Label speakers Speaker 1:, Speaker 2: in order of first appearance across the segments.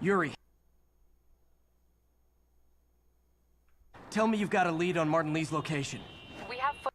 Speaker 1: Yuri. Tell me you've got a lead on Martin Lee's location.
Speaker 2: We have footage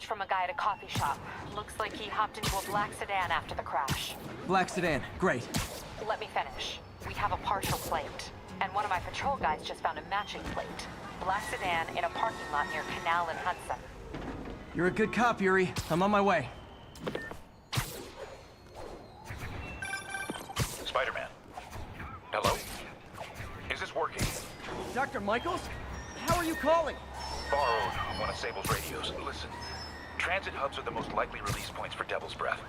Speaker 2: from a guy at a coffee shop. Looks like he hopped into a black sedan after the crash.
Speaker 1: Black sedan, great.
Speaker 2: Let me finish. We have a partial plate. And one of my patrol guys just found a matching plate. Black sedan in a parking lot near Canal and Hudson.
Speaker 1: You're a good cop, Yuri. I'm on my way.
Speaker 3: Spider-Man. Hello? Is this working?
Speaker 1: Dr. Michaels? How are you calling?
Speaker 3: Borrowed one of Sable's radios. Listen, transit hubs are the most likely release points for Devil's Breath.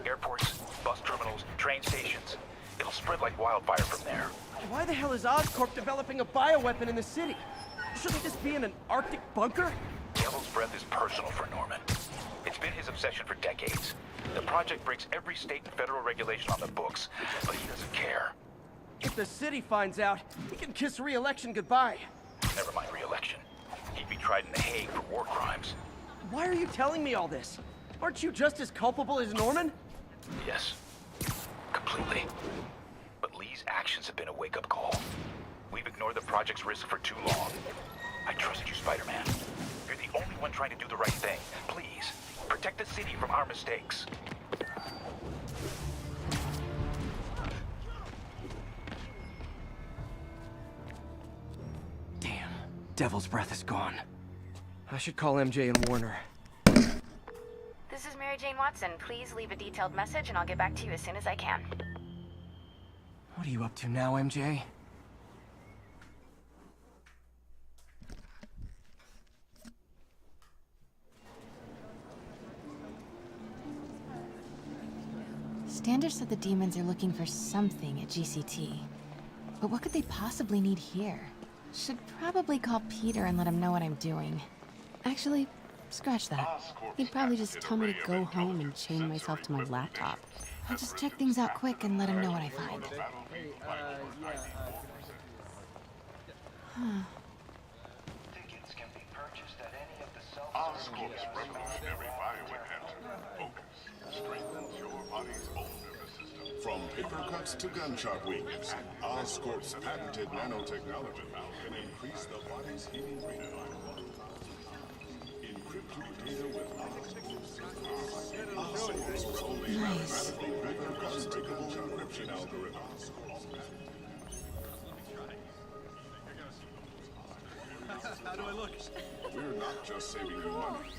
Speaker 3: Airports, bus terminals, train stations. It'll spread like wildfire from there.
Speaker 1: Why the hell is Oscorp developing a bioweapon in the city? Shouldn't this be in an Arctic bunker?
Speaker 3: Devil's Breath is personal for Norman. It's been his obsession for decades. The project breaks every state and federal regulation on the books, but he doesn't care.
Speaker 1: If the city finds out, he can kiss re-election goodbye.
Speaker 3: Never mind re-election. He'd be tried in The Hague for war crimes.
Speaker 1: Why are you telling me all this? Aren't you just as culpable as Norman?
Speaker 3: Yes. Completely. But Lee's actions have been a wake-up call. We've ignored the project's risk for too long. I trust you, Spider-Man. You're the only one trying to do the right thing. Please, protect the city from our mistakes.
Speaker 1: Damn, Devil's Breath is gone. I should call MJ and warn her.
Speaker 4: This is Mary Jane Watson. Please leave a detailed message and I'll get back to you as soon as I can.
Speaker 1: What are you up to now, MJ?
Speaker 5: Standish said the demons are looking for something at GCT. But what could they possibly need here? Should probably call Peter and let him know what I'm doing. Actually, scratch that. He'd probably just tell me to go home and chain myself to my laptop. I'll just check things out quick and let him know what I find.
Speaker 6: Tickets can be purchased at any of the
Speaker 7: Oscorp's revolutionary bioenhancer. Focus strengthens your body's own nervous system. From paper cuts to gunshot wounds, Oscorp's patented nanotechnology can increase the body's healing rate. Encrypt your data with Oscorp's only
Speaker 5: Nice.
Speaker 7: paper cuts to gunshot encryption algorithm.
Speaker 8: How do I look?
Speaker 7: We're not just saving you money,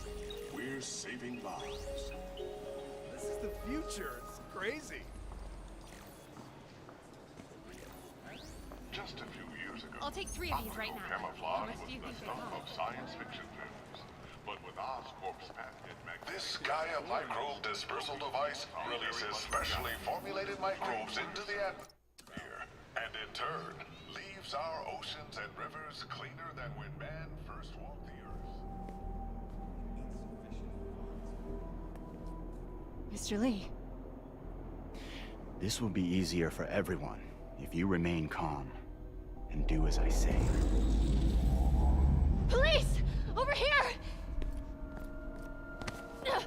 Speaker 7: we're saving lives.
Speaker 8: This is the future. It's crazy.
Speaker 7: Just a few years ago,
Speaker 9: I'll take 3 of these right now.
Speaker 7: camouflage
Speaker 9: Unless
Speaker 7: was
Speaker 9: you
Speaker 7: the
Speaker 9: think
Speaker 7: stuff
Speaker 9: they're
Speaker 7: of science fiction films. But with Oscorp's patented
Speaker 10: This Gaia microbe dispersal device releases specially formulated microbes into the atmosphere, and in turn, leaves our oceans and rivers cleaner than when man first walked the earth.
Speaker 5: Mr. Lee.
Speaker 11: This will be easier for everyone if you remain calm and do as I say.
Speaker 9: Police! Over here! No!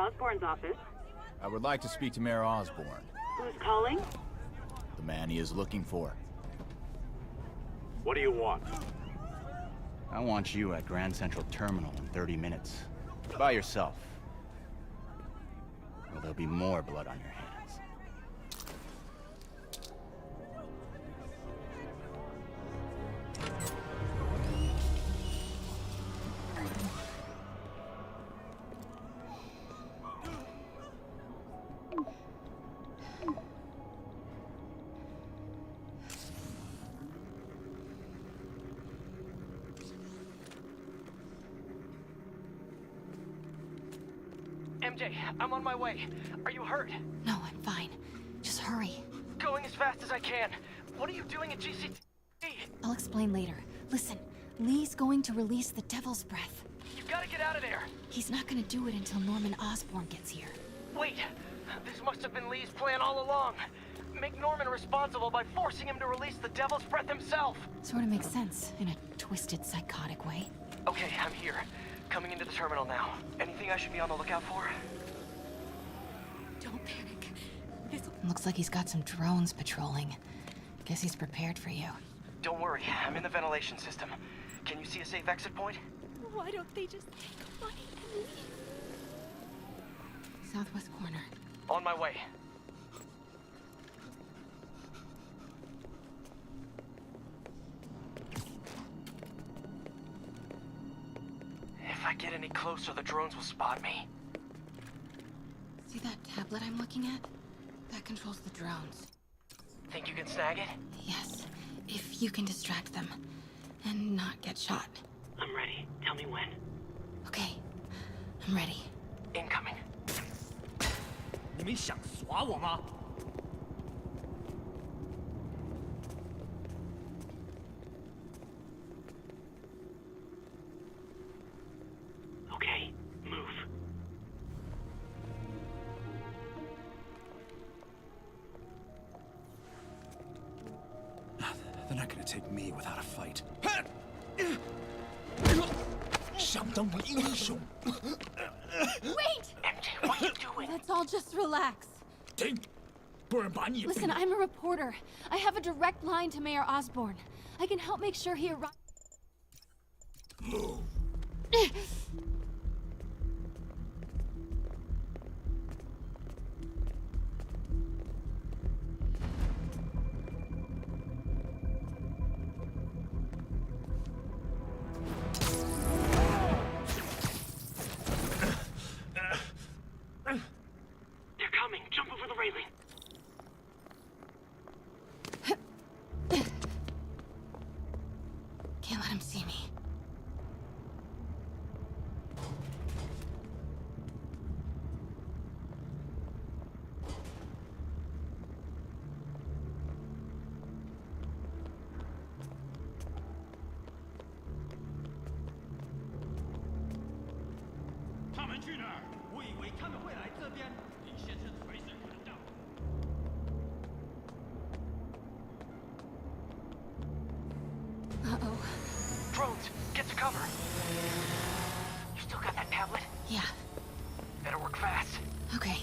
Speaker 12: Osborne's office.
Speaker 13: I would like to speak to Mayor Osborne.
Speaker 12: Who's calling?
Speaker 13: The man he is looking for.
Speaker 14: What do you want?
Speaker 11: I want you at Grand Central Terminal in 30 minutes. By yourself. Or there'll be more blood on your hands.
Speaker 1: MJ, I'm on my way. Are you hurt?
Speaker 5: No, I'm fine. Just hurry.
Speaker 1: Going as fast as I can. What are you doing at GCT?
Speaker 5: I'll explain later. Listen, Lee's going to release the Devil's Breath.
Speaker 1: You gotta get out of there.
Speaker 5: He's not gonna do it until Norman Osborn gets here.
Speaker 1: Wait, this must have been Lee's plan all along. Make Norman responsible by forcing him to release the Devil's Breath himself.
Speaker 5: Sort of makes sense, in a twisted, psychotic way.
Speaker 1: Okay, I'm here. Coming into the terminal now. Anything I should be on the lookout for?
Speaker 5: Don't panic. Looks like he's got some drones patrolling. Guess he's prepared for you.
Speaker 1: Don't worry, I'm in the ventilation system. Can you see a safe exit point?
Speaker 9: Why don't they just take money and leave?
Speaker 5: Southwest corner.
Speaker 1: On my way. If I get any closer, the drones will spot me.
Speaker 5: See that tablet I'm looking at? That controls the drones.
Speaker 1: Think you can snag it?
Speaker 5: Yes, if you can distract them and not get shot.
Speaker 1: I'm ready. Tell me when.
Speaker 5: Okay, I'm ready.
Speaker 1: Incoming.
Speaker 15: 你们想耍我吗？
Speaker 1: Okay, move.
Speaker 15: They're not gonna take me without a fight. 想当我英雄。
Speaker 9: Wait!
Speaker 1: MJ, what are you doing?
Speaker 9: Let's all just relax.
Speaker 15: 停！不然把你
Speaker 9: Listen, I'm a reporter. I have a direct line to Mayor Osborne. I can help make sure he arrives.
Speaker 15: Move.
Speaker 1: They're coming. Jump over the railing.
Speaker 5: Can't let him see me. Uh-oh.
Speaker 1: Drones, get to cover. You still got that tablet?
Speaker 5: Yeah.
Speaker 1: Better work fast.
Speaker 5: Okay,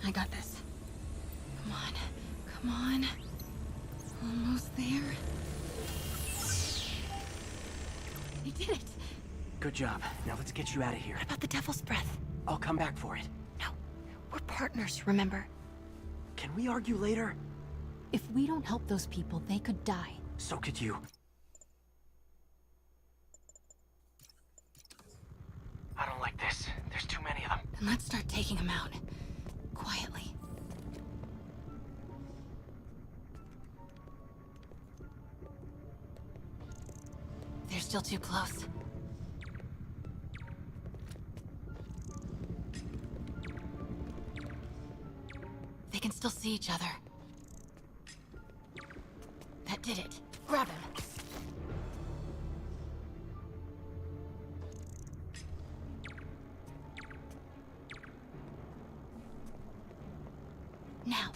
Speaker 5: I got this. Come on, come on. Almost there. I did it.
Speaker 1: Good job. Now let's get you out of here.
Speaker 5: What about the Devil's Breath?
Speaker 1: I'll come back for it.
Speaker 5: No, we're partners, remember?
Speaker 1: Can we argue later?
Speaker 5: If we don't help those people, they could die.
Speaker 1: So could you. I don't like this. There's too many of them.
Speaker 5: Then let's start taking them out. Quietly. They're still too close. They can still see each other. That did it. Grab him. Now.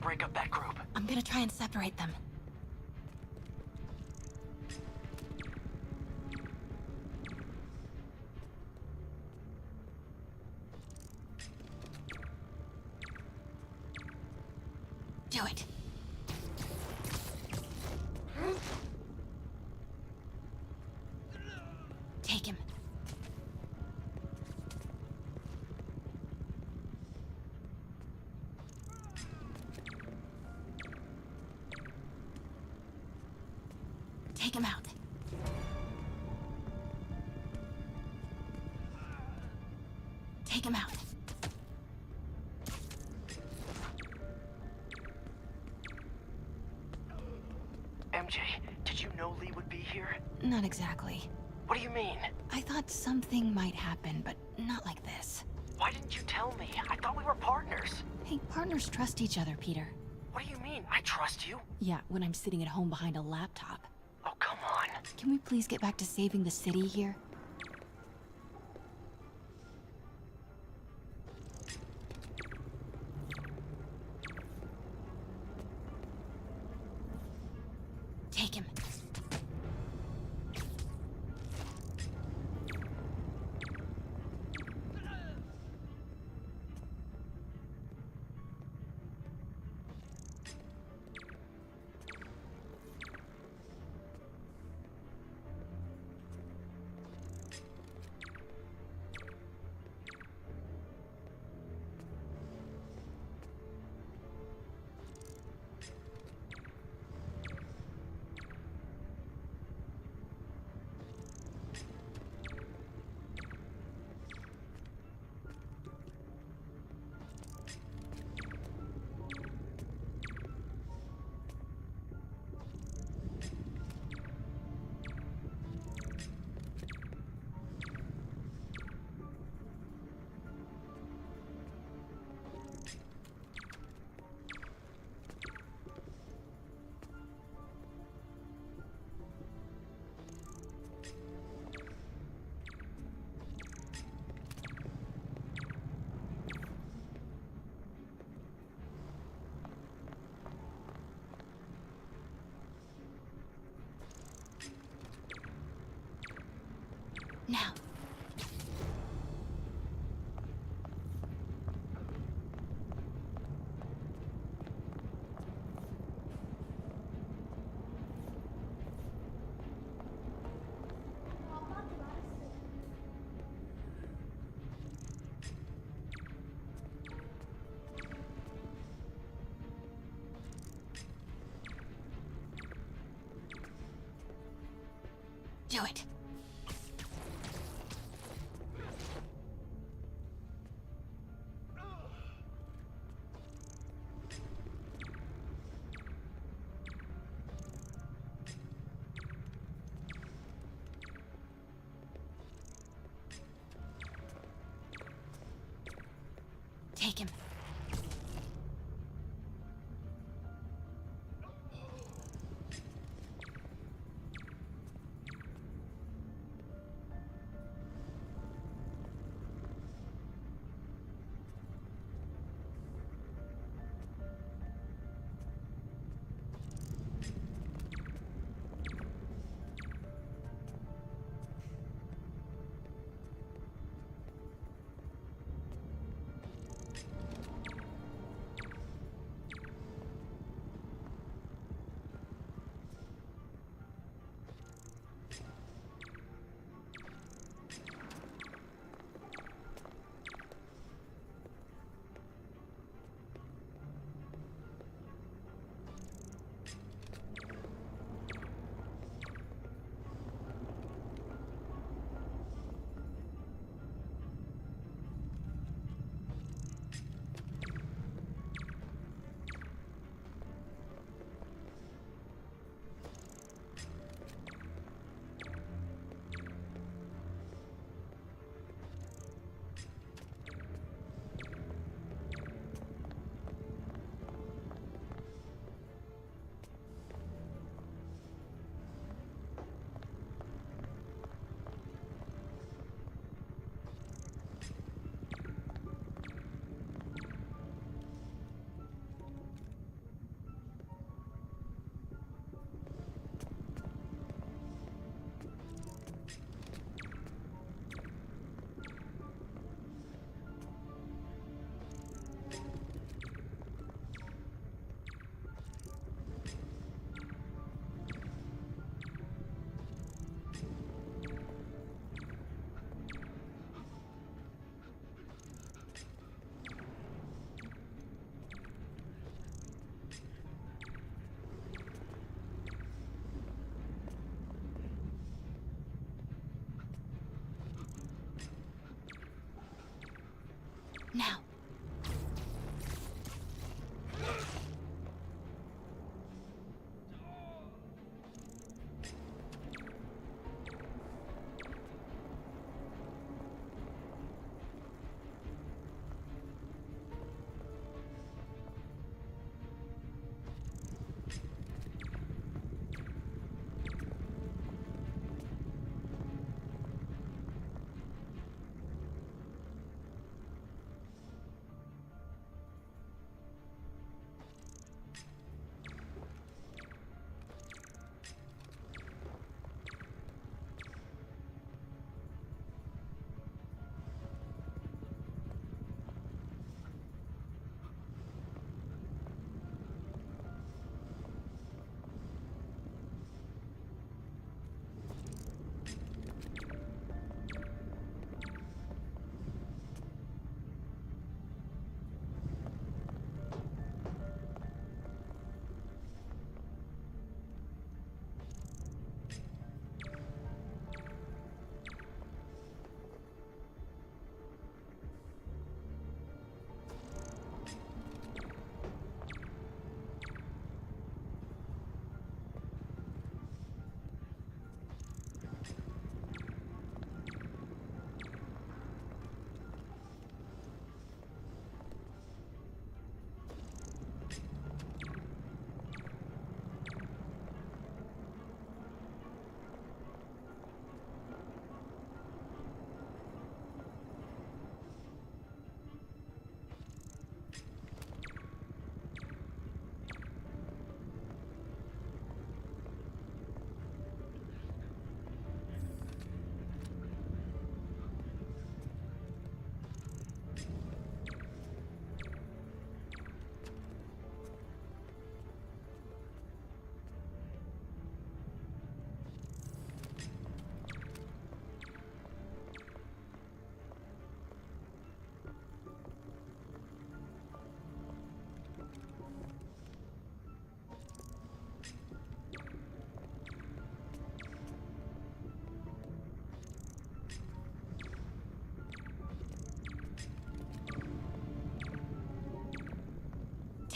Speaker 1: and break up that group.
Speaker 5: I'm gonna try and separate them. Do it. Take him. Take him out. Take him out.
Speaker 1: MJ, did you know Lee would be here?
Speaker 5: Not exactly.
Speaker 1: What do you mean?
Speaker 5: I thought something might happen, but not like this.
Speaker 1: Why didn't you tell me? I thought we were partners.
Speaker 5: Hey, partners trust each other, Peter.
Speaker 1: What do you mean? I trust you.
Speaker 5: Yeah, when I'm sitting at home behind a laptop.
Speaker 1: Oh, come on.
Speaker 5: Can we please get back to saving the city here? Take him. Now. Do it. Take him.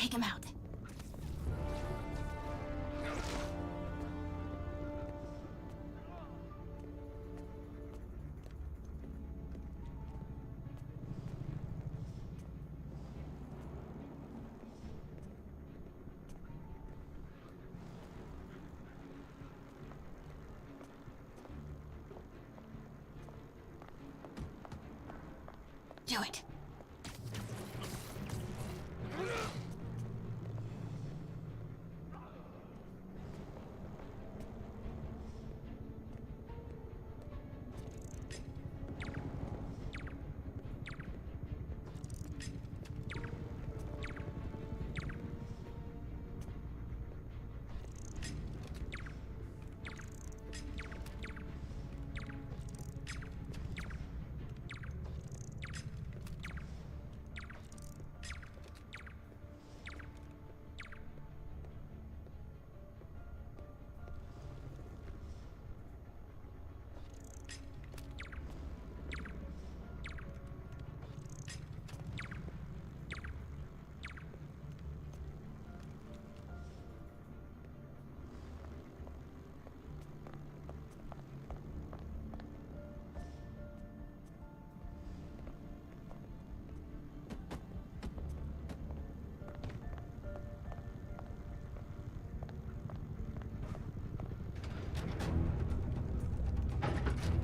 Speaker 5: take him out. Do it.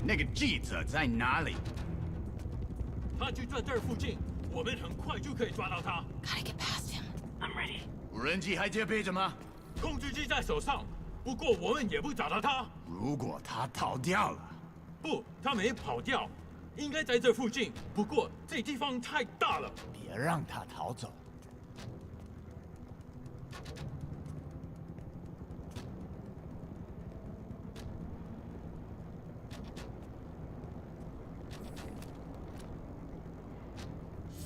Speaker 11: 那个记者在哪里？
Speaker 15: 他就在这儿附近，我们很快就可以抓到他。
Speaker 5: Gotta get past him.
Speaker 1: I'm ready.
Speaker 11: 无人机还戒备着吗？
Speaker 15: 控制机在手上，不过我们也不找到他。
Speaker 11: 如果他逃掉了，
Speaker 15: 不，他没跑掉，应该在这附近。不过这地方太大了，
Speaker 11: 别让他逃走。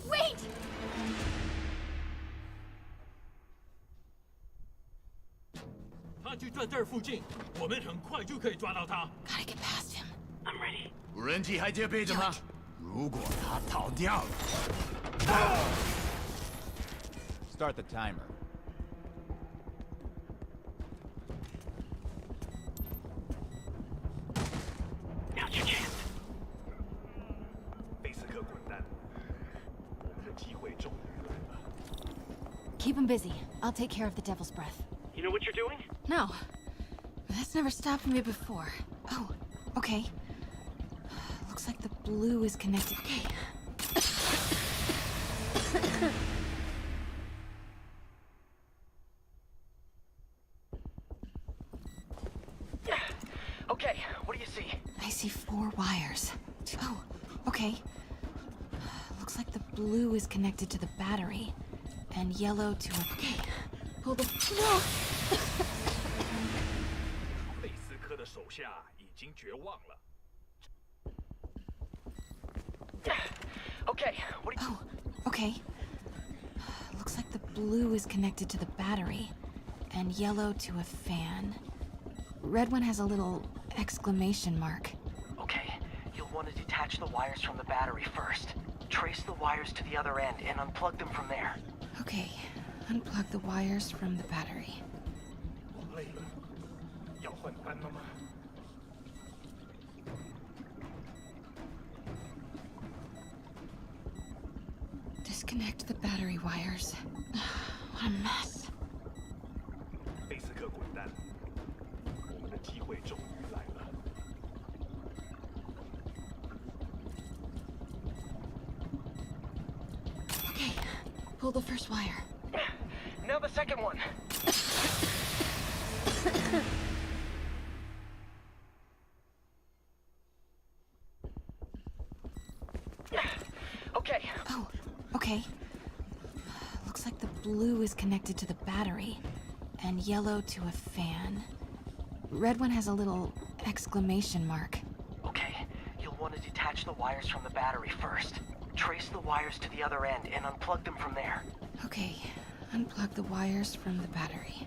Speaker 9: Wait!
Speaker 15: 他就在这儿附近，我们很快就可以抓到他。
Speaker 5: Gotta get past him.
Speaker 1: I'm ready.
Speaker 11: 无人机还戒备着吗？如果他逃掉了
Speaker 13: Start the timer.
Speaker 1: Now's your chance.
Speaker 14: 贝斯克滚蛋！我们的机会终于来了。
Speaker 5: Keep him busy. I'll take care of the Devil's Breath.
Speaker 1: You know what you're doing?
Speaker 5: No. That's never stopped me before. Oh, okay. Looks like the blue is connected. Okay.
Speaker 1: Okay, what do you see?
Speaker 5: I see 4 wires. Oh, okay. Looks like the blue is connected to the battery, and yellow to a... Okay. Pull the... No!
Speaker 14: 贝斯科的手下已经绝望了。
Speaker 1: Okay, what do you...
Speaker 5: Oh, okay. Looks like the blue is connected to the battery, and yellow to a fan. Red one has a little exclamation mark.
Speaker 1: Okay, you'll want to detach the wires from the battery first. Trace the wires to the other end and unplug them from there.
Speaker 5: Okay, unplug the wires from the battery.
Speaker 14: 我累了，要换班了吗？
Speaker 5: Disconnect the battery wires. What a mess.
Speaker 14: 贝斯克滚蛋！我们的机会终于来了。
Speaker 5: Okay, pull the first wire.
Speaker 1: Now the second one. Okay.
Speaker 5: Oh, okay. Looks like the blue is connected to the battery, and yellow to a fan. Red one has a little exclamation mark.
Speaker 1: Okay, you'll want to detach the wires from the battery first. Trace the wires to the other end and unplug them from there.
Speaker 5: Okay, unplug the wires from the battery.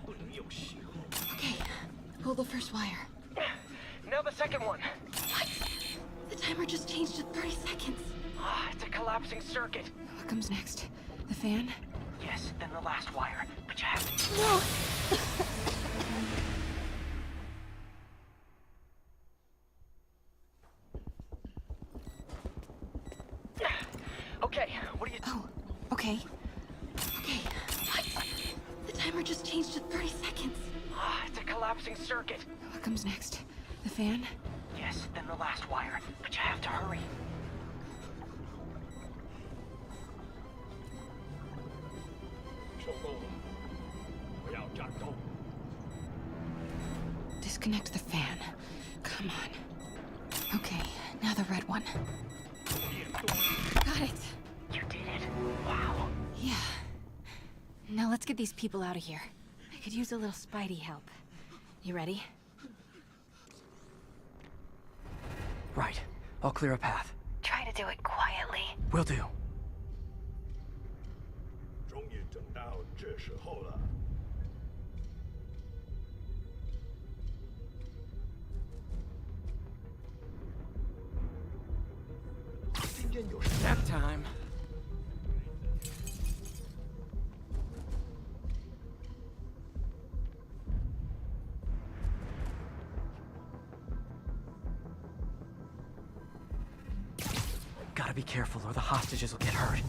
Speaker 14: 不能有希望。
Speaker 5: Okay, pull the first wire.
Speaker 1: Now the second one.
Speaker 5: What? The timer just changed to 30 seconds.
Speaker 1: Ah, it's a collapsing circuit.
Speaker 5: What comes next? The fan?
Speaker 1: Yeah, Yes, then the last wire. But you have to...
Speaker 9: No!
Speaker 1: Okay, what do you...
Speaker 5: Oh, okay. Okay.
Speaker 9: What? The timer just changed to 30 seconds.
Speaker 1: It's a collapsing circuit.
Speaker 5: What comes next? The fan?
Speaker 1: Yes, then the last wire. But you have to hurry.
Speaker 5: Disconnect the fan. Come on. Okay, now the red one. Got it.
Speaker 1: You did it. Wow.
Speaker 5: Yeah. Now let's get these people out of here. I could use a little Spidey help. You ready?
Speaker 12: Right. I'll clear a path.
Speaker 4: Try to do it quietly.
Speaker 12: Will do.
Speaker 14: 终于等到这时候了。今天有
Speaker 12: Nap time. Gotta be careful or the hostages will get hurt.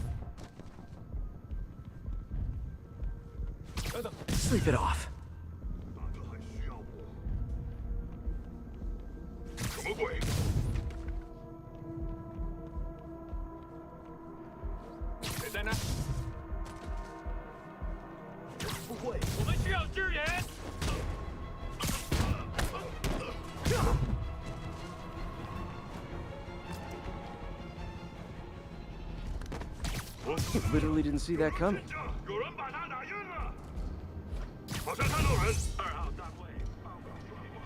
Speaker 12: Sleep it off.
Speaker 14: 大哥很需要我。什么鬼？谁在那？不会，
Speaker 15: 我们需要支援。
Speaker 12: Literally didn't see that coming.
Speaker 14: 有人把他打晕了，好像看到人。2号单位报告状况。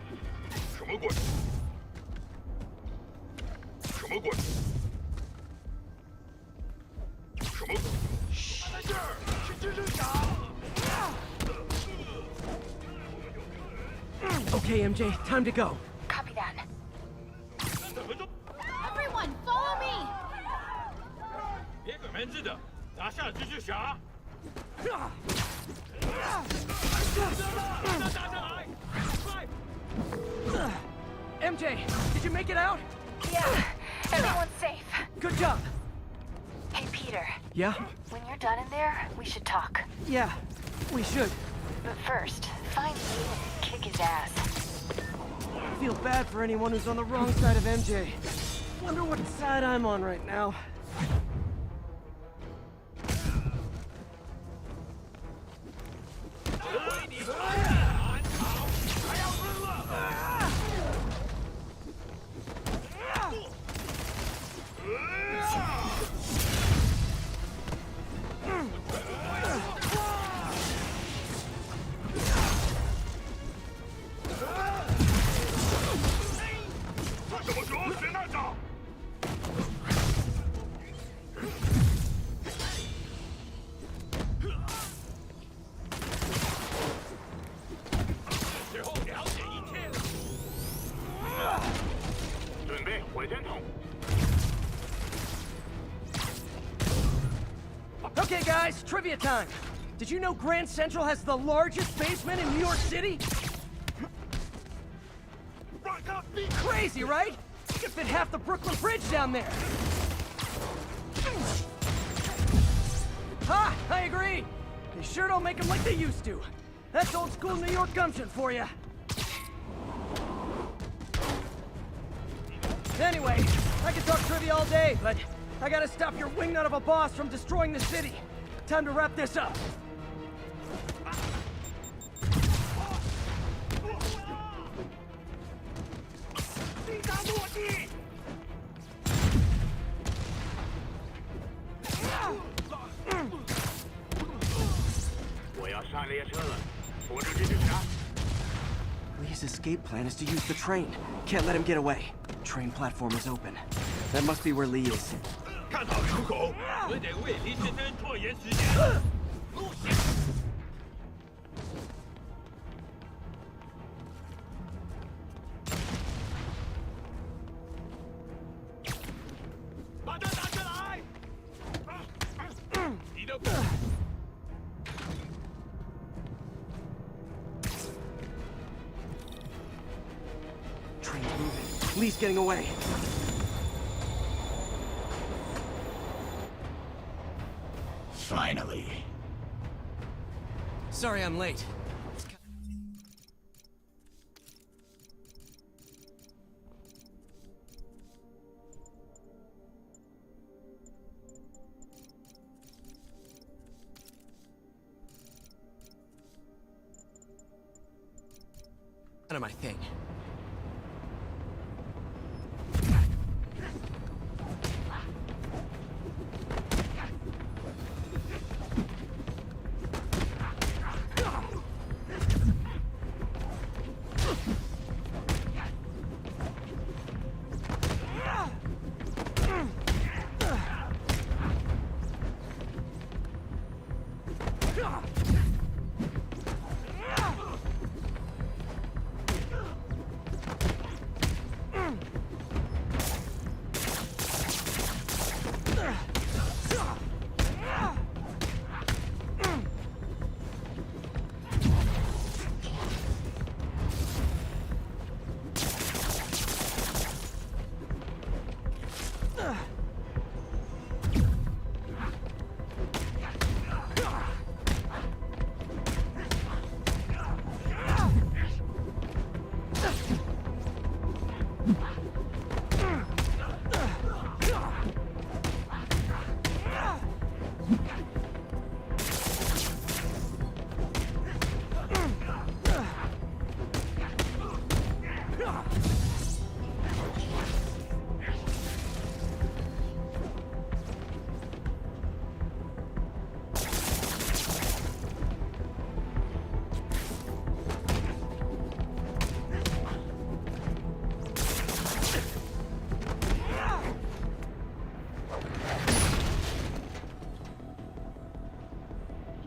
Speaker 14: 什么鬼？什么鬼？什么鬼？没事，去支持长。
Speaker 12: Okay, MJ, time to go.
Speaker 4: Copy that.
Speaker 9: Everyone, follow me!
Speaker 15: 别拐蛮子的，拿下蜘蛛侠。
Speaker 12: MJ, did you make it out?
Speaker 4: Yeah, everyone's safe.
Speaker 12: Good job.
Speaker 4: Hey, Peter.
Speaker 12: Yeah?
Speaker 4: When you're done in there, we should talk.
Speaker 12: Yeah, we should.
Speaker 4: But first, find me and kick his ass.
Speaker 12: I feel bad for anyone who's on the wrong side of MJ. Wonder what side I'm on right now. Okay, guys, trivia time. Did you know Grand Central has the largest basement in New York City? Crazy, right? You could fit half the Brooklyn Bridge down there. Ha! I agree. They sure don't make them like they used to. That's old school New York gumption for you. Anyway, I could talk trivia all day, but I gotta stop your wingnut of a boss from destroying the city. Time to wrap this up. Lee's escape plan is to use the train. Can't let him get away. Train platform is open. That must be where Lee is.
Speaker 15: 看好出口，我得为李先生拖延时间。把他打下来！你的
Speaker 12: train's moving. Lee's getting away.
Speaker 11: Finally.
Speaker 12: Sorry I'm late. None of my thing.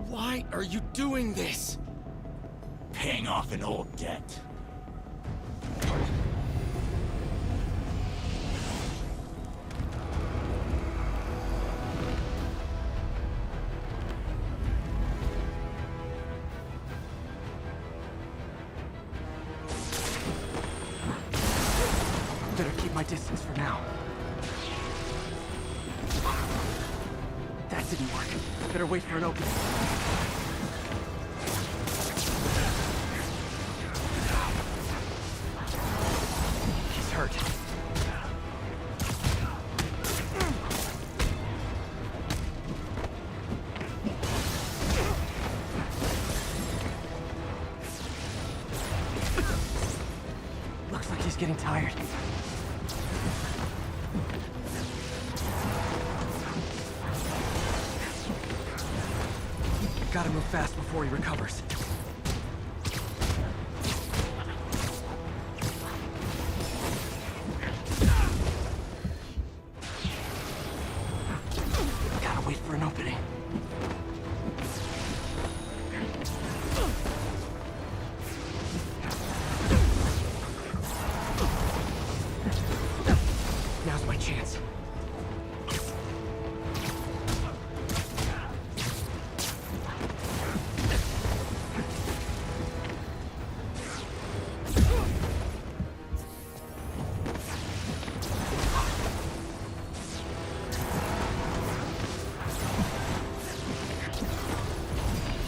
Speaker 11: Why are you doing this? Paying off an old debt.
Speaker 12: Better keep my distance for now. That didn't work. Better wait for an opening. He's hurt. Looks like he's getting tired. Gotta move fast before he recovers. Gotta wait for an opening. Now's my chance.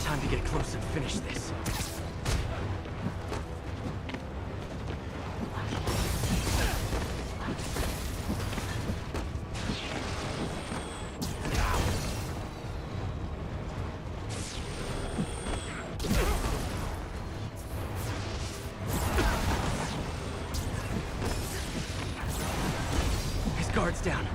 Speaker 12: Time to get close and finish this. His guard's down.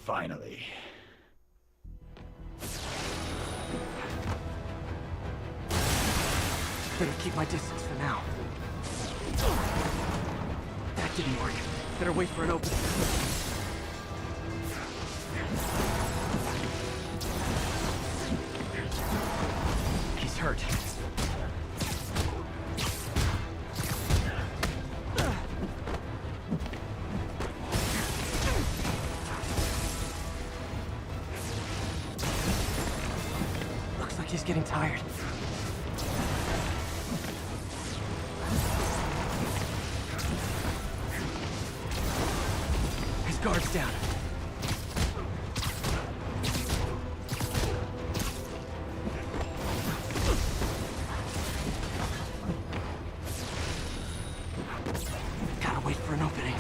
Speaker 11: Finally.
Speaker 12: Better keep my distance for now. That didn't work. Better wait for an opening. He's hurt. getting tired. His guard's down. Gotta wait for an opening.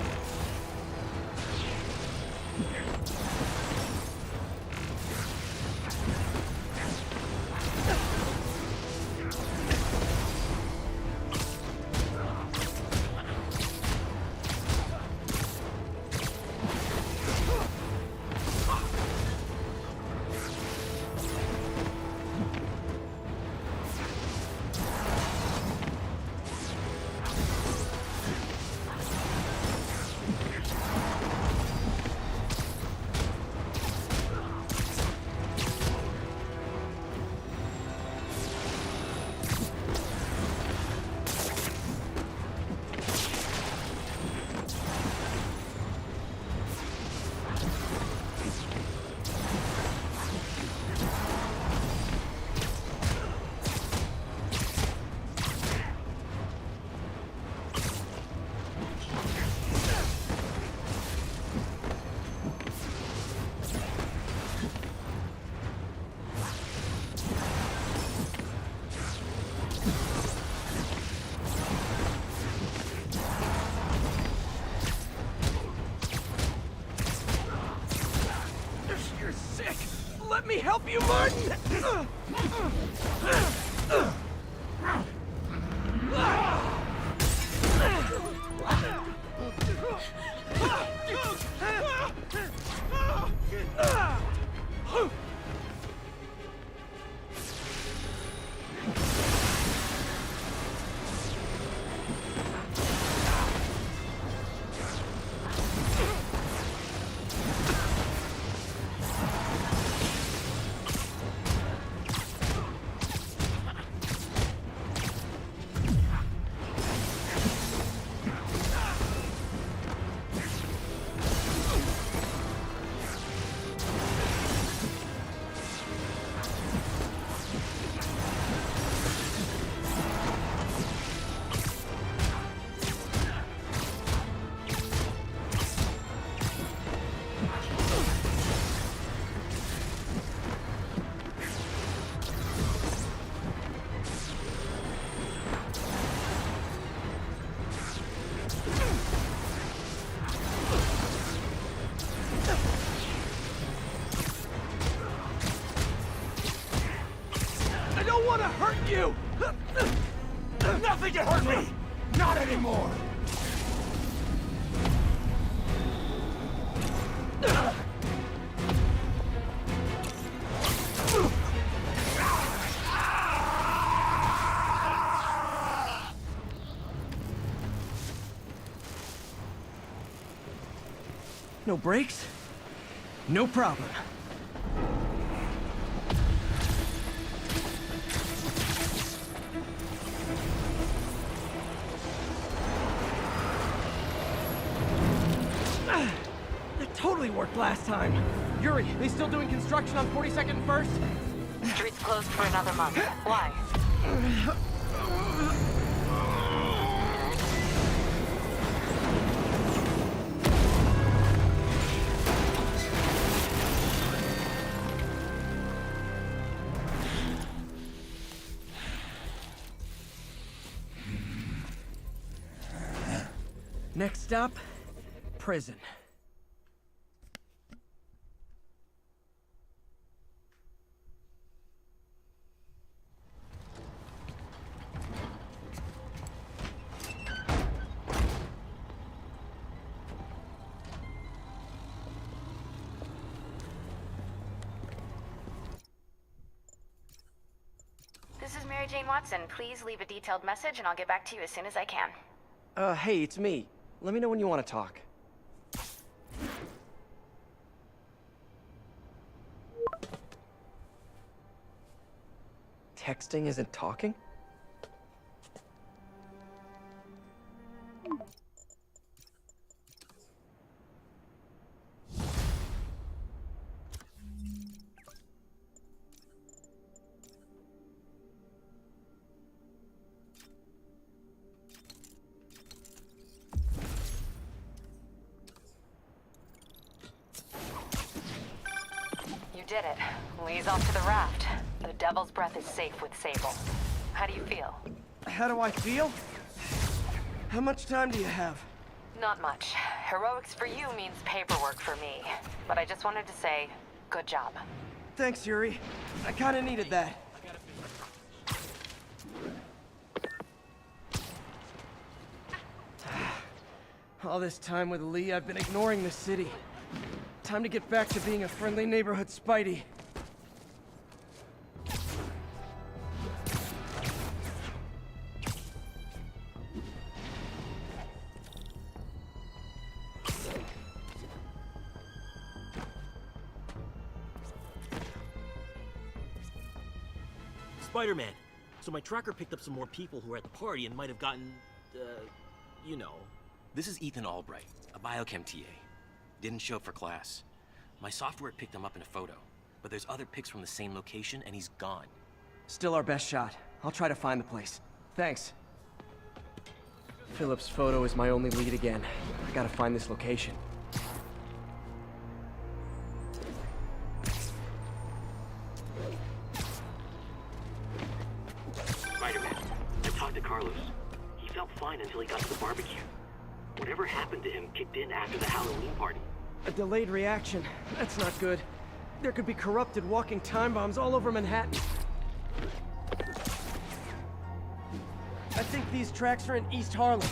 Speaker 12: You're sick! Let me help you, Martin! I don't want to hurt you! Nothing can hurt me! Not anymore! No brakes? No problem. That totally worked last time. Yuri, they still doing construction on 42nd and 1st?
Speaker 2: Street's closed for another month. Why?
Speaker 12: Next stop, prison.
Speaker 4: This is Mary Jane Watson. Please leave a detailed message and I'll get back to you as soon as I can.
Speaker 12: Hey, it's me. Let me know when you want to talk. Texting isn't talking?
Speaker 2: did it. Lee's off to the raft. The Devil's Breath is safe with Sable. How do you feel?
Speaker 12: How do I feel? How much time do you have?
Speaker 2: Not much. Heroics for you means paperwork for me. But I just wanted to say, good job.
Speaker 12: Thanks, Yuri. I kinda needed that. All this time with Lee, I've been ignoring the city. Time to get back to being a friendly neighborhood Spidey.
Speaker 16: Spider-Man. So my tracker picked up some more people who were at the party and might have gotten, you know.
Speaker 17: This is Ethan Albright, a biochem TA. Didn't show up for class. My software picked him up in a photo, but there's other pics from the same location and he's gone.
Speaker 12: Still our best shot. I'll try to find the place. Thanks. Philip's photo is my only lead again. I gotta find this location.
Speaker 16: Spider-Man, I talked to Carlos. He felt fine until he got to the barbecue. Whatever happened to him kicked in after the Halloween party.
Speaker 12: A delayed reaction. That's not good. There could be corrupted walking time bombs all over Manhattan. I think these tracks are in East Harlem.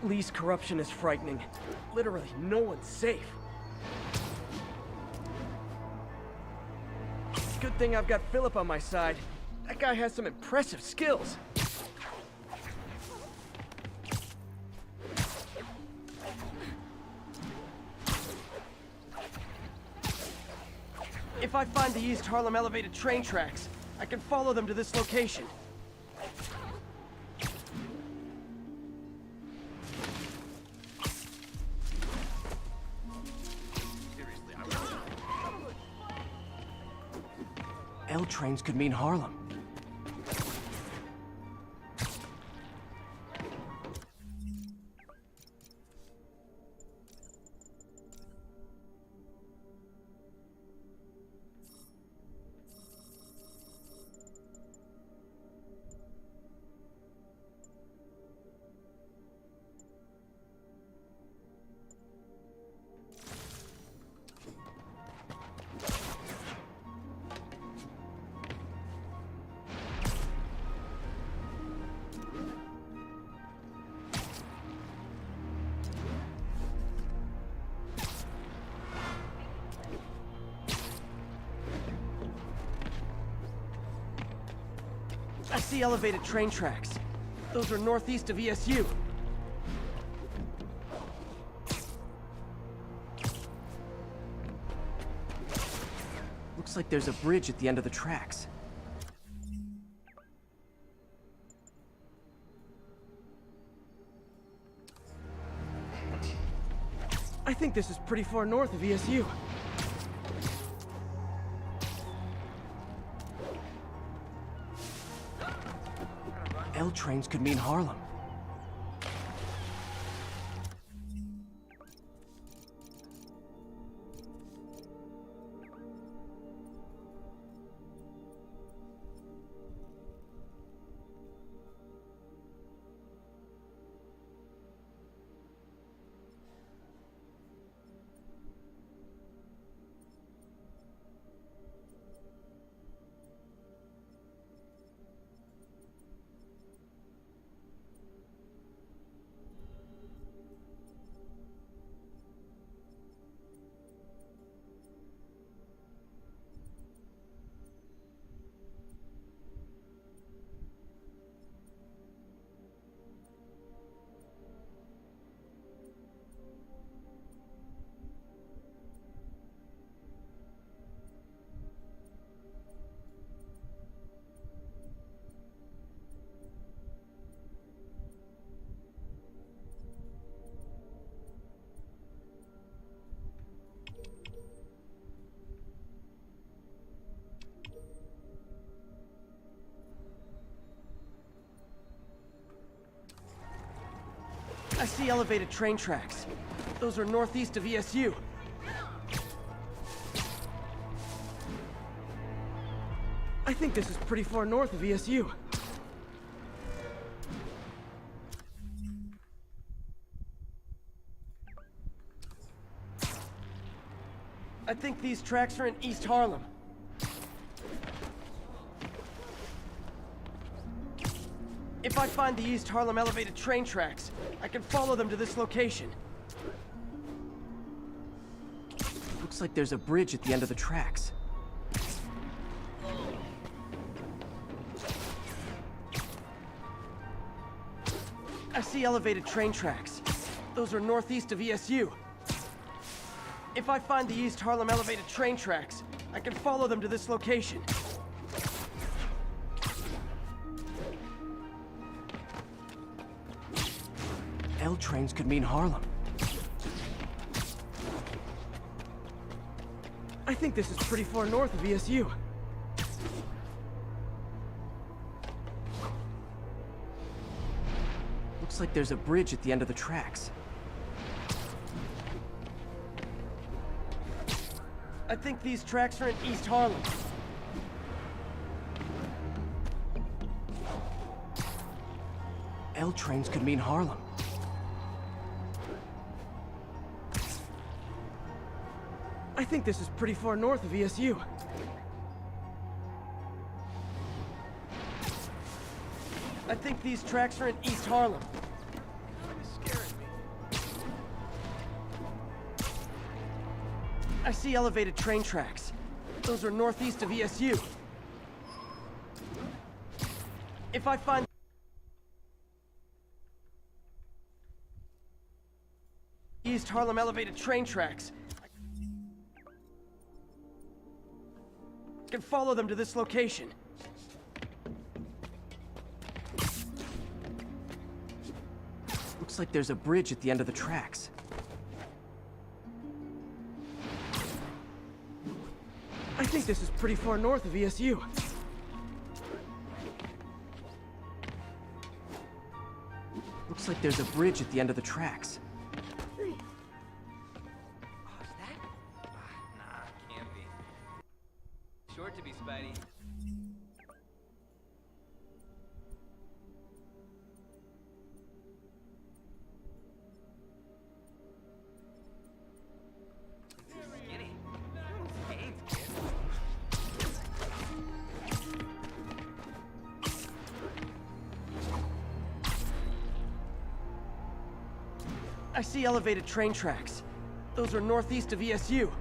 Speaker 12: Lee's corruption is frightening. Literally, no one's safe. Good thing I've got Philip on my side. That guy has some impressive skills. If I find the East Harlem elevated train tracks, I can follow them to this location. L trains could mean Harlem. I see elevated train tracks. Those are northeast of ESU. Looks like there's a bridge at the end of the tracks. I think this is pretty far north of ESU. L trains could mean Harlem. I see elevated train tracks. Those are northeast of ESU. I think this is pretty far north of ESU. I think these tracks are in East Harlem. If I find the East Harlem elevated train tracks, I can follow them to this location. Looks like there's a bridge at the end of the tracks. I see elevated train tracks. Those are northeast of ESU. If I find the East Harlem elevated train tracks, I can follow them to this location. L trains could mean Harlem. I think this is pretty far north of ESU. Looks like there's a bridge at the end of the tracks. I think these tracks are in East Harlem. L trains could mean Harlem. I think this is pretty far north of ESU. I think these tracks are in East Harlem. I see elevated train tracks. Those are northeast of ESU. If I find East Harlem elevated train tracks, I can follow them to this location. Looks like there's a bridge at the end of the tracks. I think this is pretty far north of ESU. Looks like there's a bridge at the end of the tracks.
Speaker 18: Short to be Spidey. Skinny. Pains, kid.
Speaker 12: I see elevated train tracks. Those are northeast of ESU.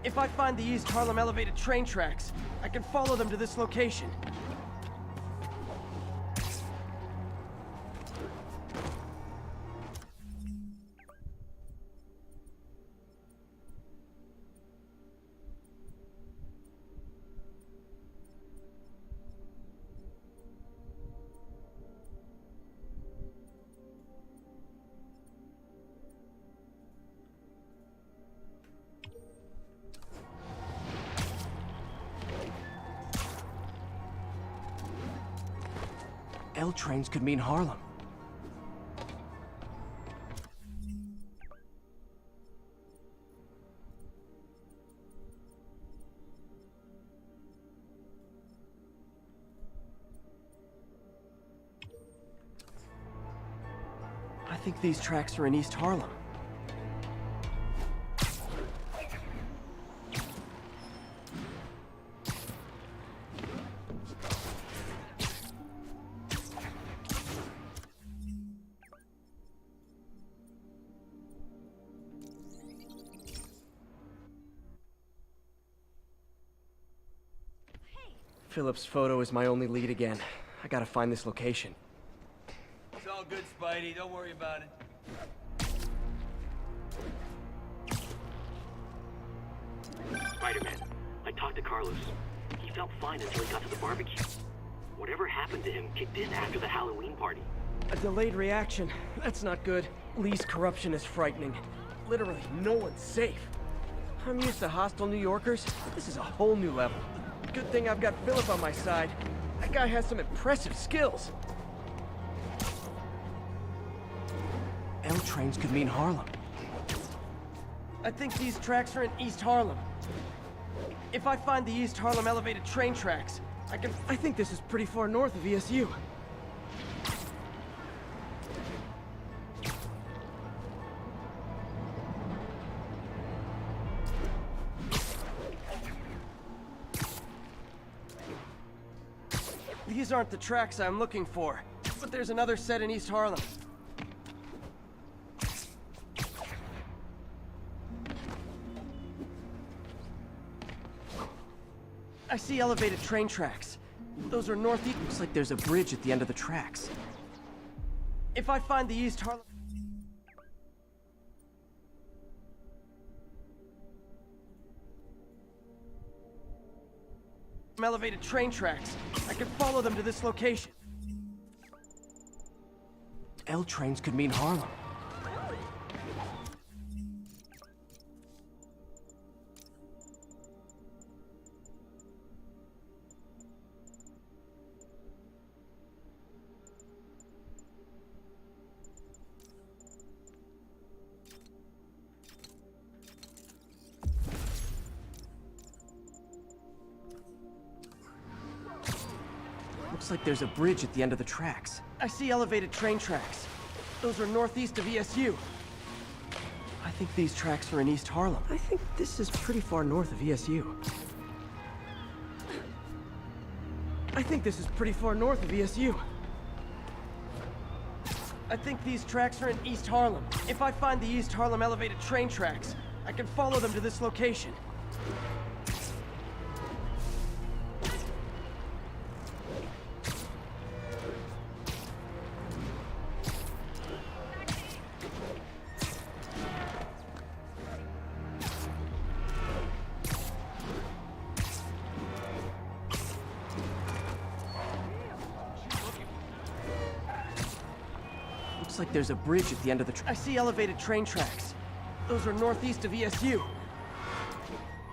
Speaker 12: If I find the East Harlem elevated train tracks, I can follow them to this location. L trains could mean Harlem. I think these tracks are in East Harlem. Philip's photo is my only lead again. I gotta find this location.
Speaker 18: It's all good, Spidey. Don't worry about it.
Speaker 16: Spider-Man, I talked to Carlos. He felt fine until he got to the barbecue. Whatever happened to him kicked in after the Halloween party.
Speaker 12: A delayed reaction. That's not good. Lee's corruption is frightening. Literally, no one's safe. I'm used to hostile New Yorkers. This is a whole new level. Good thing I've got Philip on my side. That guy has some impressive skills. L trains could mean Harlem. I think these tracks are in East Harlem. If I find the East Harlem elevated train tracks, I think this is pretty far north of ESU. These aren't the tracks I'm looking for, but there's another set in East Harlem. I see elevated train tracks. Those are northeast. Looks like there's a bridge at the end of the tracks. If I find the East Harlem... elevated train tracks, I can follow them to this location. L trains could mean Harlem. Looks like there's a bridge at the end of the tracks. I see elevated train tracks. Those are northeast of ESU. I think these tracks are in East Harlem. I think this is pretty far north of ESU. I think this is pretty far north of ESU. I think these tracks are in East Harlem. If I find the East Harlem elevated train tracks, I can follow them to this location. Looks like there's a bridge at the end of the I see elevated train tracks. Those are northeast of ESU.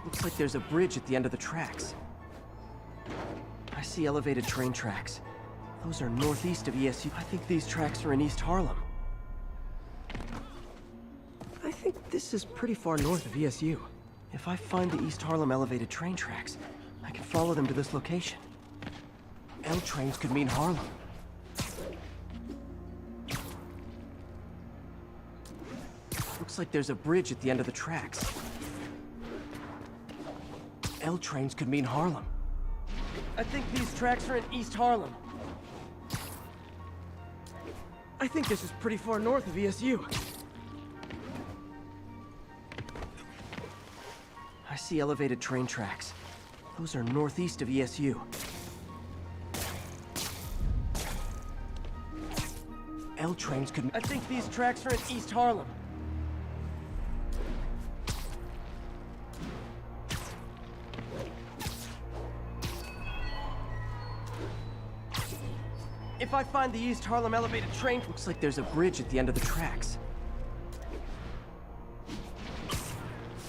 Speaker 12: Looks like there's a bridge at the end of the tracks. I see elevated train tracks. Those are northeast of ESU. I think these tracks are in East Harlem. I think this is pretty far north of ESU. If I find the East Harlem elevated train tracks, I can follow them to this location. L trains could mean Harlem. Looks like there's a bridge at the end of the tracks. L trains could mean Harlem. I think these tracks are in East Harlem. I think this is pretty far north of ESU. I see elevated train tracks. Those are northeast of ESU. L trains could... I think these tracks are in East Harlem. If I find the East Harlem elevated train, looks like there's a bridge at the end of the tracks.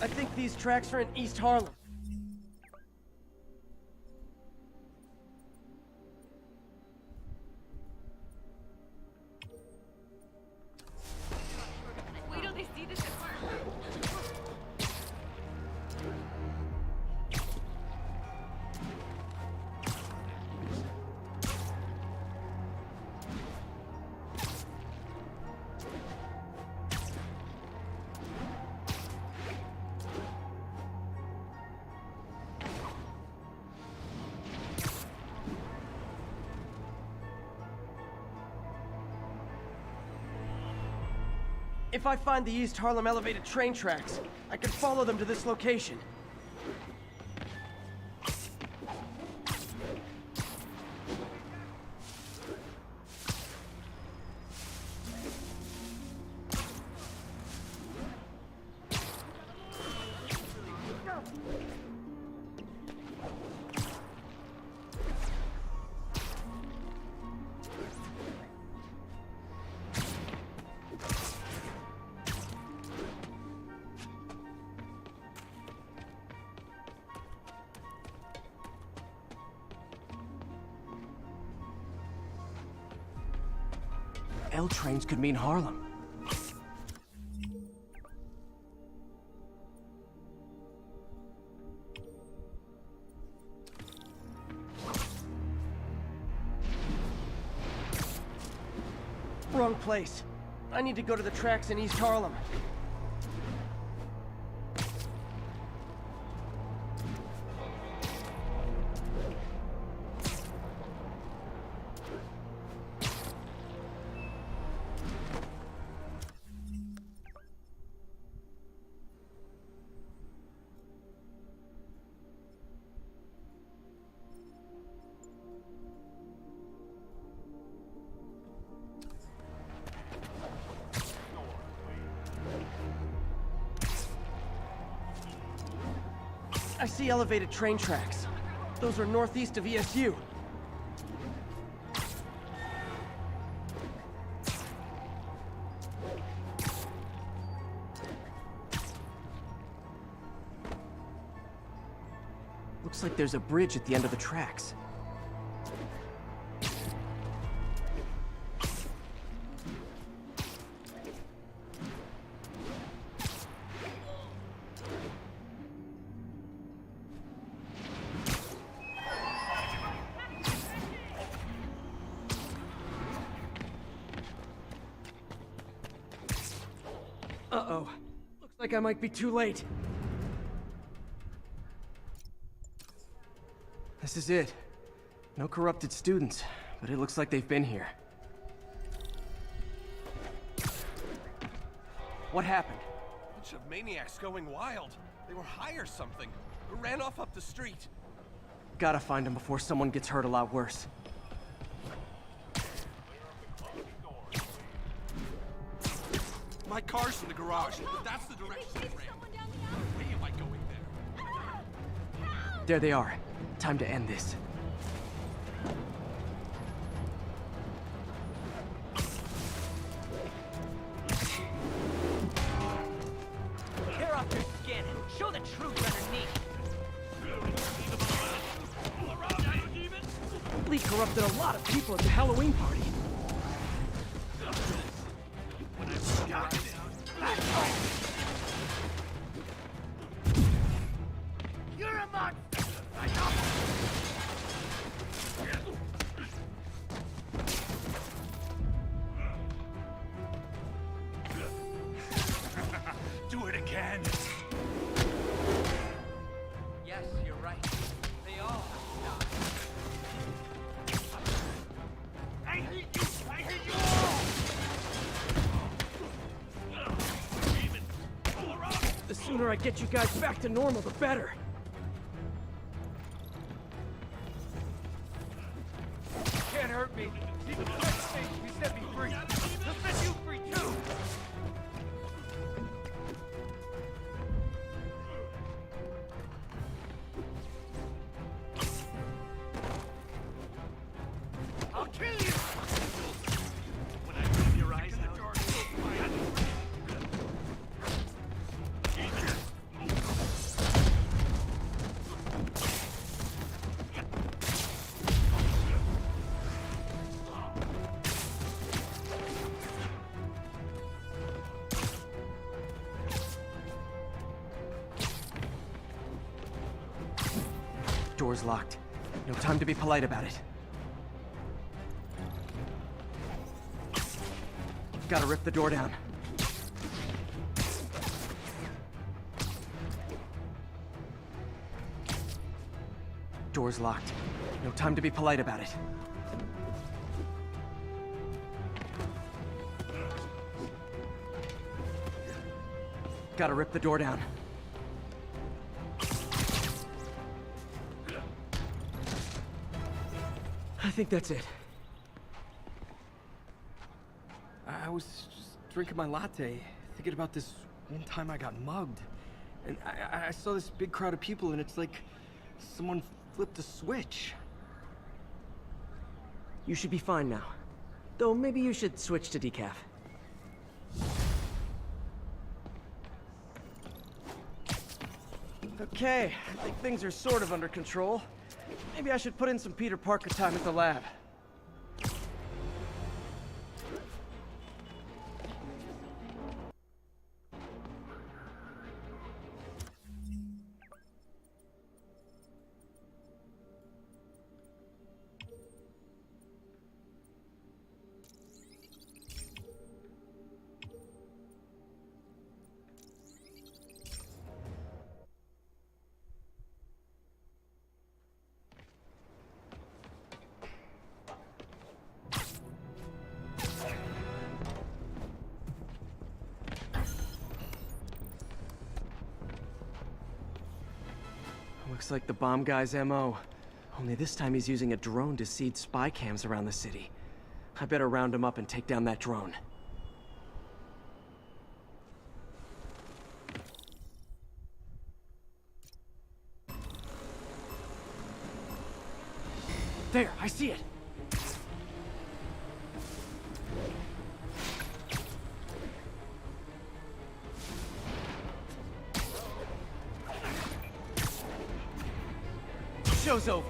Speaker 12: I think these tracks are in East Harlem.
Speaker 9: Wait till they see this at work.
Speaker 12: If I find the East Harlem elevated train tracks, I can follow them to this location. L trains could mean Harlem. Wrong place. I need to go to the tracks in East Harlem. I see elevated train tracks. Those are northeast of ESU. Looks like there's a bridge at the end of the tracks. Uh-oh. Looks like I might be too late. This is it. No corrupted students, but it looks like they've been here. What happened?
Speaker 8: Bunch of maniacs going wild. They were high or something. Ran off up the street.
Speaker 12: Gotta find them before someone gets hurt a lot worse.
Speaker 8: My car's in the garage, but that's the direction they ran. No way am I going there.
Speaker 12: There they are. Time to end this.
Speaker 18: Tear off your skin. Show the truth underneath.
Speaker 12: Lee corrupted a lot of people at the Halloween party.
Speaker 18: You're a monster! I
Speaker 3: Do it again.
Speaker 18: Yes, you're right. They all have to die. I hate you!
Speaker 12: sooner I get you guys back to normal, the better.
Speaker 8: Can't hurt me. See the next stage, we set me free. He'll set you free too. I'll kill you! When I open your eyes, the dark
Speaker 12: Door's locked. No time to be polite about it. Gotta rip the door down. Door's locked. No time to be polite about it. Gotta rip the door down. I think that's it. I was just drinking my latte, thinking about this one time I got mugged. And I saw this big crowd of people, and it's like someone flipped a switch. You should be fine now. Though maybe you should switch to decaf. Okay, I think things are sort of under control. Maybe I should put in some Peter Parker time at the lab. Looks like the bomb guy's MO. Only this time he's using a drone to seed spy cams around the city. I better round him up and take down that drone. There, I see it! Show's over.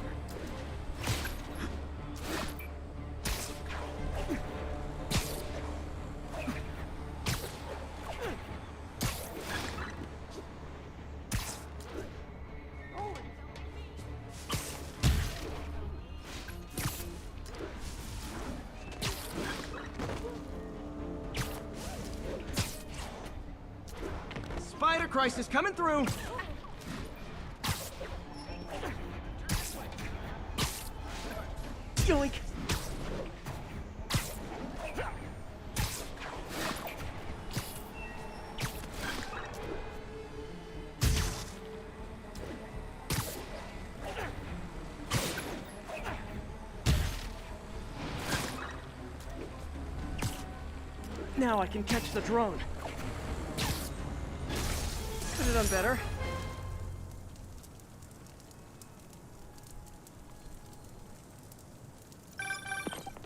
Speaker 12: Spider crisis coming through. Yoink! Now I can catch the drone. Could have done better.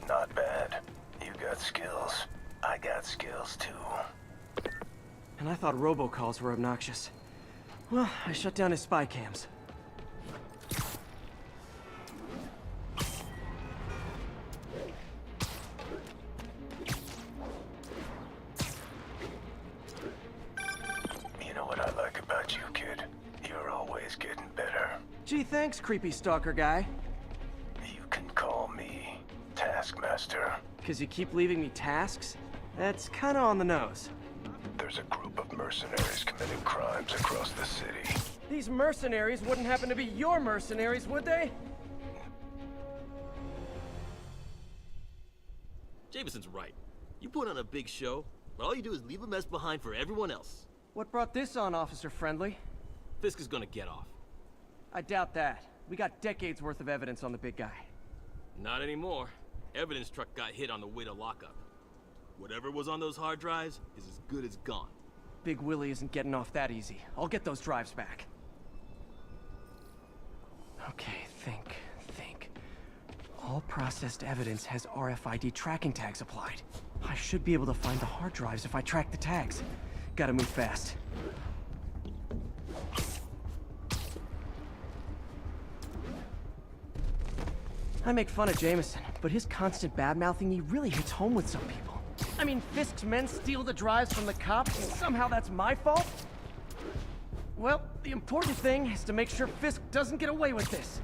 Speaker 19: Not bad. You got skills. I got skills too.
Speaker 12: And I thought robocalls were obnoxious. Well, I shut down his spy cams.
Speaker 19: You know what I like about you, kid? You're always getting better.
Speaker 12: Gee, thanks, creepy stalker guy.
Speaker 19: You can call me Taskmaster.
Speaker 12: 'Cause you keep leaving me tasks? That's kinda on the nose.
Speaker 19: There's a group of mercenaries committing crimes across the city.
Speaker 12: These mercenaries wouldn't happen to be your mercenaries, would they?
Speaker 20: Jameson's right. You put on a big show, but all you do is leave a mess behind for everyone else.
Speaker 12: What brought this on, Officer Friendly?
Speaker 17: Fisk is gonna get off.
Speaker 12: I doubt that. We got decades worth of evidence on the big guy.
Speaker 17: Not anymore. Evidence truck got hit on the way to lockup. Whatever was on those hard drives is as good as gone.
Speaker 12: Big Willie isn't getting off that easy. I'll get those drives back. Okay, think. All processed evidence has RFID tracking tags applied. I should be able to find the hard drives if I track the tags. Gotta move fast. I make fun of Jameson, but his constant bad-mouthing me really hits home with some people. I mean, Fisk's men steal the drives from the cops, and somehow that's my fault? Well, the important thing is to make sure Fisk doesn't get away with this.